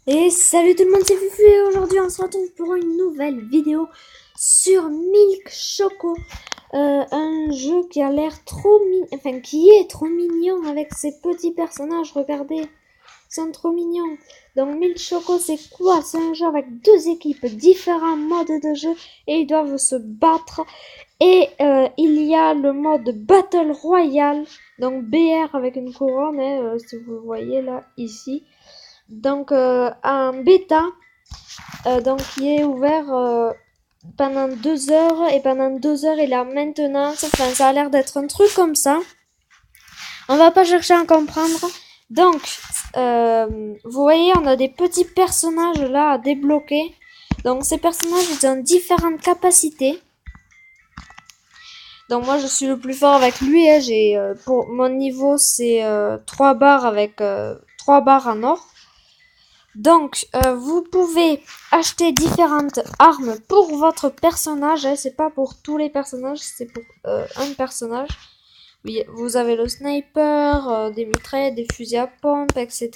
Et salut tout le monde, c'est Fufu et aujourd'hui on se retrouve pour une nouvelle vidéo sur Milk Choco. Un jeu qui a l'air qui est trop mignon avec ses petits personnages, regardez, ils sont trop mignons. Donc Milk Choco c'est quoi? C'est un jeu avec deux équipes, différents modes de jeu et ils doivent se battre. Et il y a le mode Battle Royale, donc BR avec une couronne, si vous voyez là, ici. Donc un bêta donc qui est ouvert pendant 2 heures et pendant 2 heures il a maintenance. Enfin, ça a l'air d'être un truc comme ça. On va pas chercher à comprendre. Donc, vous voyez, on a des petits personnages là à débloquer. Donc ces personnages ils ont différentes capacités. Donc moi je suis le plus fort avec lui. J'ai pour mon niveau c'est 3 barres avec 3 barres en or. Donc, vous pouvez acheter différentes armes pour votre personnage. C'est pas pour tous les personnages, c'est pour un personnage. Oui, vous avez le sniper, des mitraillettes, des fusils à pompe, etc.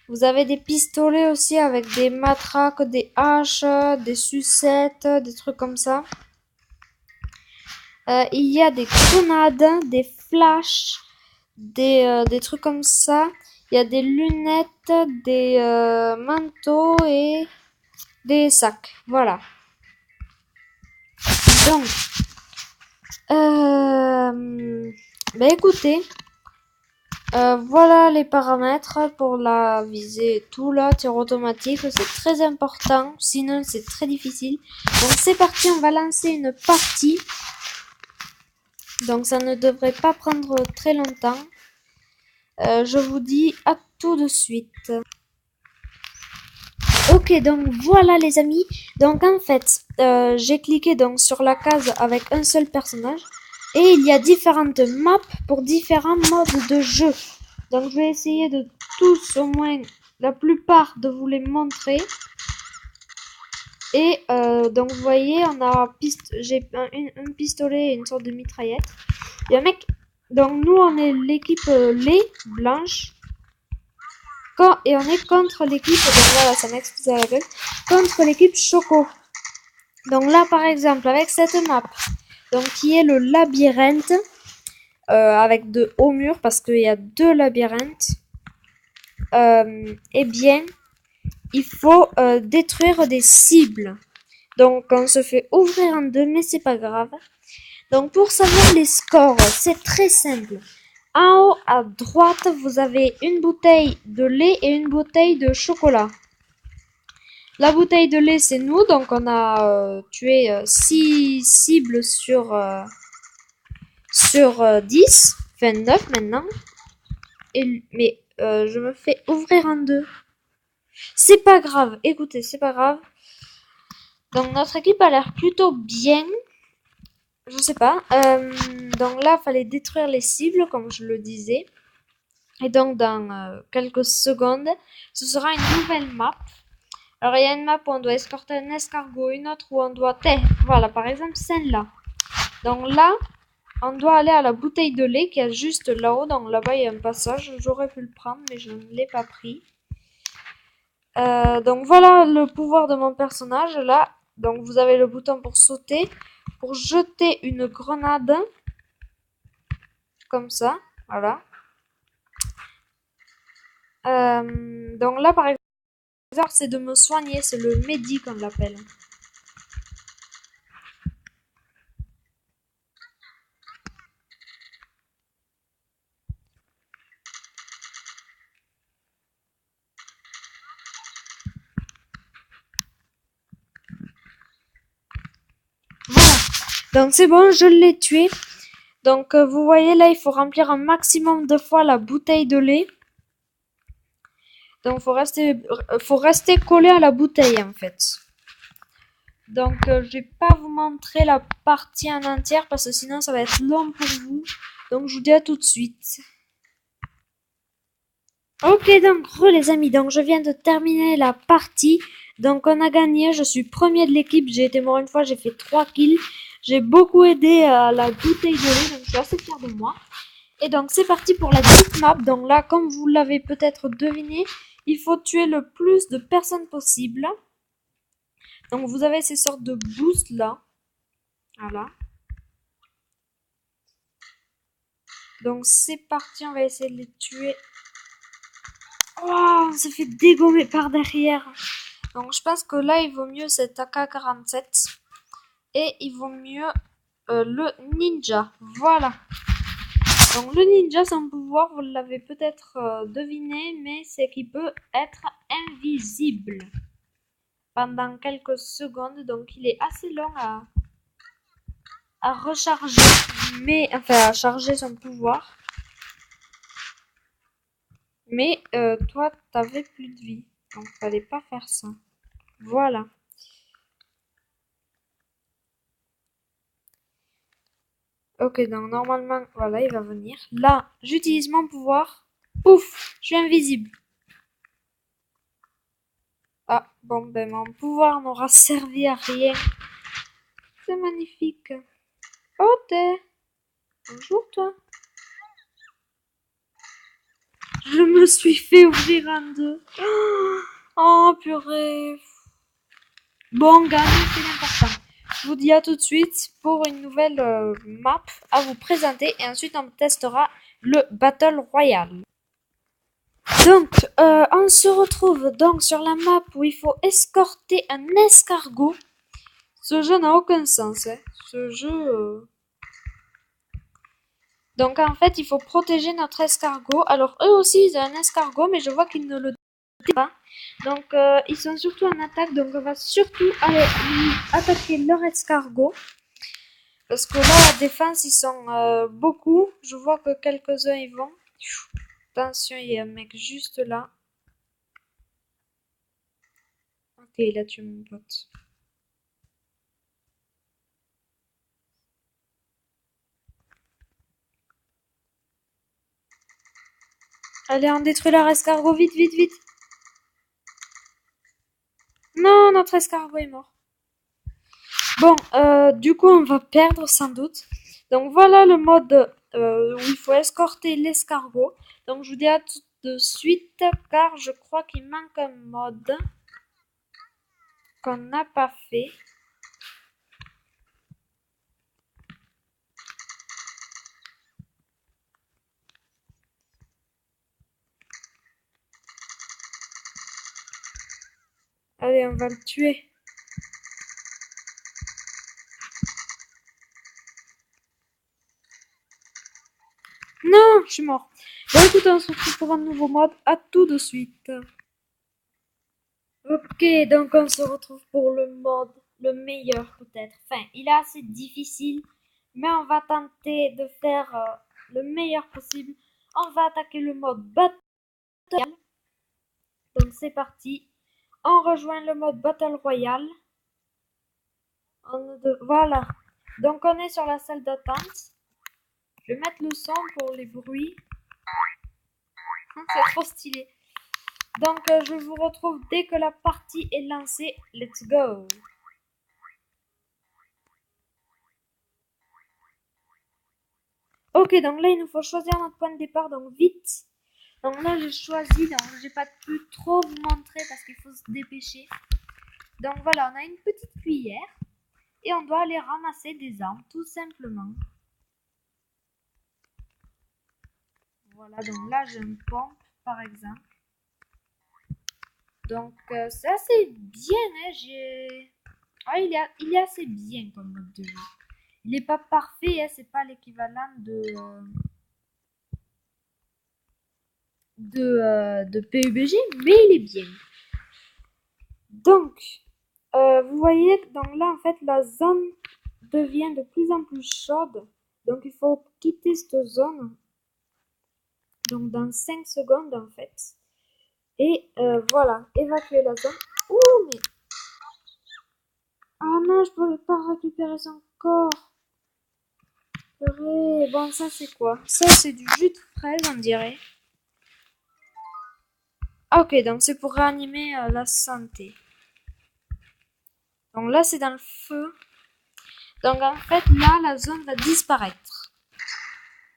Vous avez des pistolets aussi avec des matraques, des haches, des sucettes, des trucs comme ça. Il y a des grenades, des flashs, des trucs comme ça. Il y a des lunettes, des manteaux et des sacs. Voilà. Donc, écoutez, voilà les paramètres pour la visée et tout là, tir automatique, c'est très important, sinon c'est très difficile. Donc c'est parti, on va lancer une partie. Donc ça ne devrait pas prendre très longtemps. Je vous dis à tout de suite. Ok, donc voilà les amis. Donc en fait, j'ai cliqué donc sur la case avec un seul personnage. Et il y a différentes maps pour différents modes de jeu. Donc je vais essayer de tous, au moins la plupart, de vous les montrer. Et donc vous voyez, on a j'ai un pistolet et une sorte de mitraillette. Il y a un mec. Donc nous on est l'équipe lait blanche. Et on est contre l'équipe, donc voilà, ça m'excuse à la gueule, contre l'équipe Choco. Donc là, par exemple, avec cette map, donc qui est le labyrinthe, avec de hauts murs, parce qu'il y a deux labyrinthes, eh bien, il faut détruire des cibles. Donc, on se fait ouvrir en deux, mais c'est pas grave. Donc, pour savoir les scores, c'est très simple. En haut à droite, vous avez une bouteille de lait et une bouteille de chocolat. La bouteille de lait, c'est nous, donc on a tué 6 cibles sur 10, enfin 9 maintenant. Mais je me fais ouvrir en deux. C'est pas grave, écoutez, c'est pas grave. Donc notre équipe a l'air plutôt bien. Je sais pas. Donc là, il fallait détruire les cibles, comme je le disais. Et donc dans quelques secondes, ce sera une nouvelle map. Alors il y a une map où on doit escorter un escargot, une autre où on doit voilà, par exemple celle-là. Donc là, on doit aller à la bouteille de lait qui est juste là-haut. Donc là-bas, il y a un passage. J'aurais pu le prendre, mais je ne l'ai pas pris. Donc voilà le pouvoir de mon personnage. Là, donc vous avez le bouton pour sauter, pour jeter une grenade. Comme ça, voilà. Donc là, par exemple, c'est de me soigner. C'est le médic qu'on l'appelle. Voilà. Donc c'est bon, je l'ai tué. Donc vous voyez là, il faut remplir un maximum de fois la bouteille de lait. Donc faut rester collé à la bouteille en fait. Donc je vais pas vous montrer la partie en entière parce que sinon ça va être long pour vous. Donc je vous dis à tout de suite. Ok donc les amis, donc je viens de terminer la partie. Donc on a gagné, je suis premier de l'équipe, j'ai été mort une fois, j'ai fait 3 kills. J'ai beaucoup aidé à la bouteille de lait, donc je suis assez fière de moi. Et donc c'est parti pour la petite map. Donc là, comme vous l'avez peut-être deviné, il faut tuer le plus de personnes possible. Donc vous avez ces sortes de boosts là. Voilà. Donc c'est parti, on va essayer de les tuer. Oh, on s'est fait dégommer par derrière. Donc je pense que là il vaut mieux cet AK-47. Et il vaut mieux le ninja. Voilà. Donc le ninja, son pouvoir, vous l'avez peut-être deviné, mais c'est qu'il peut être invisible pendant quelques secondes. Donc il est assez long à recharger, mais enfin à charger son pouvoir. Mais toi, t'avais plus de vie, donc fallait pas faire ça. Voilà. Ok, donc normalement, voilà, il va venir. Là, j'utilise mon pouvoir. Ouf, je suis invisible. Ah, bon, ben mon pouvoir n'aura servi à rien. C'est magnifique. Oh, t'es. Bonjour, toi. Je me suis fait ouvrir en deux. Oh, purée. Bon, gagne, c'est l'important. Je vous dis à tout de suite pour une nouvelle map à vous présenter. Et ensuite, on testera le Battle Royale. Donc, on se retrouve donc sur la map où il faut escorter un escargot. Ce jeu n'a aucun sens, hein. Ce jeu... Donc en fait, il faut protéger notre escargot. Alors eux aussi, ils ont un escargot, mais je vois qu'ils ne le détectent pas. Donc ils sont surtout en attaque, donc on va surtout aller attaquer leur escargot. Parce que là, la défense, ils sont beaucoup. Je vois que quelques-uns y vont. Attention, il y a un mec juste là. Ok, il a tué mon pote. Allez, on détruit leur escargot, vite, vite, vite. Non, notre escargot est mort. Bon, du coup, on va perdre sans doute. Donc voilà le mode où il faut escorter l'escargot. Donc je vous dis à tout de suite car je crois qu'il manque un mode qu'on n'a pas fait. Allez, on va le tuer. Non, je suis mort. Bon, écoutez, on se retrouve pour un nouveau mode. À tout de suite. Ok, donc on se retrouve pour le mode le meilleur peut-être. Enfin, il est assez difficile, mais on va tenter de faire le meilleur possible. On va attaquer le mode Battle Royale. Donc c'est parti. On rejoint le mode Battle Royale. Voilà. Donc on est sur la salle d'attente. Je vais mettre le son pour les bruits. C'est trop stylé. Donc je vous retrouve dès que la partie est lancée. Let's go. Ok, donc là il nous faut choisir notre point de départ, donc vite. Donc là j'ai choisi, donc j'ai pas pu trop vous montrer parce qu'il faut se dépêcher. Donc voilà, on a une petite cuillère et on doit aller ramasser des armes tout simplement. Voilà, donc là j'ai une pompe par exemple. Donc c'est assez bien, hein, ah, il est assez bien comme mode de jeu. Il n'est pas parfait, hein, c'est pas l'équivalent de PUBG, mais il est bien. Donc, vous voyez, donc là, en fait, la zone devient de plus en plus chaude. Donc, il faut quitter cette zone. Donc, dans 5 secondes, en fait. Et voilà, évacuer la zone. Ouh, mais... Ah non, je ne pouvais pas récupérer son corps. Bon, ça, c'est quoi? Ça, c'est du jus de fraise, on dirait. Ah, ok, donc c'est pour réanimer la santé. Donc là, c'est dans le feu. Donc en fait, là, la zone va disparaître.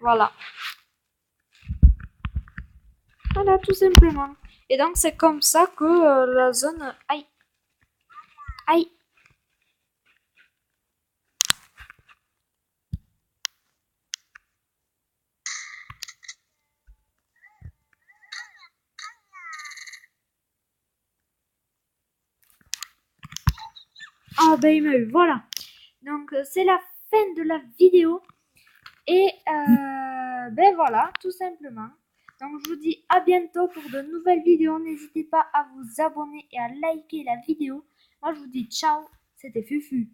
Voilà. Voilà, tout simplement. Et donc, c'est comme ça que la zone... Aïe. Aïe. Ah ben il m'a eu, voilà. Donc c'est la fin de la vidéo. Et ben voilà, tout simplement. Donc je vous dis à bientôt pour de nouvelles vidéos. N'hésitez pas à vous abonner et à liker la vidéo. Moi je vous dis ciao, c'était Fufu.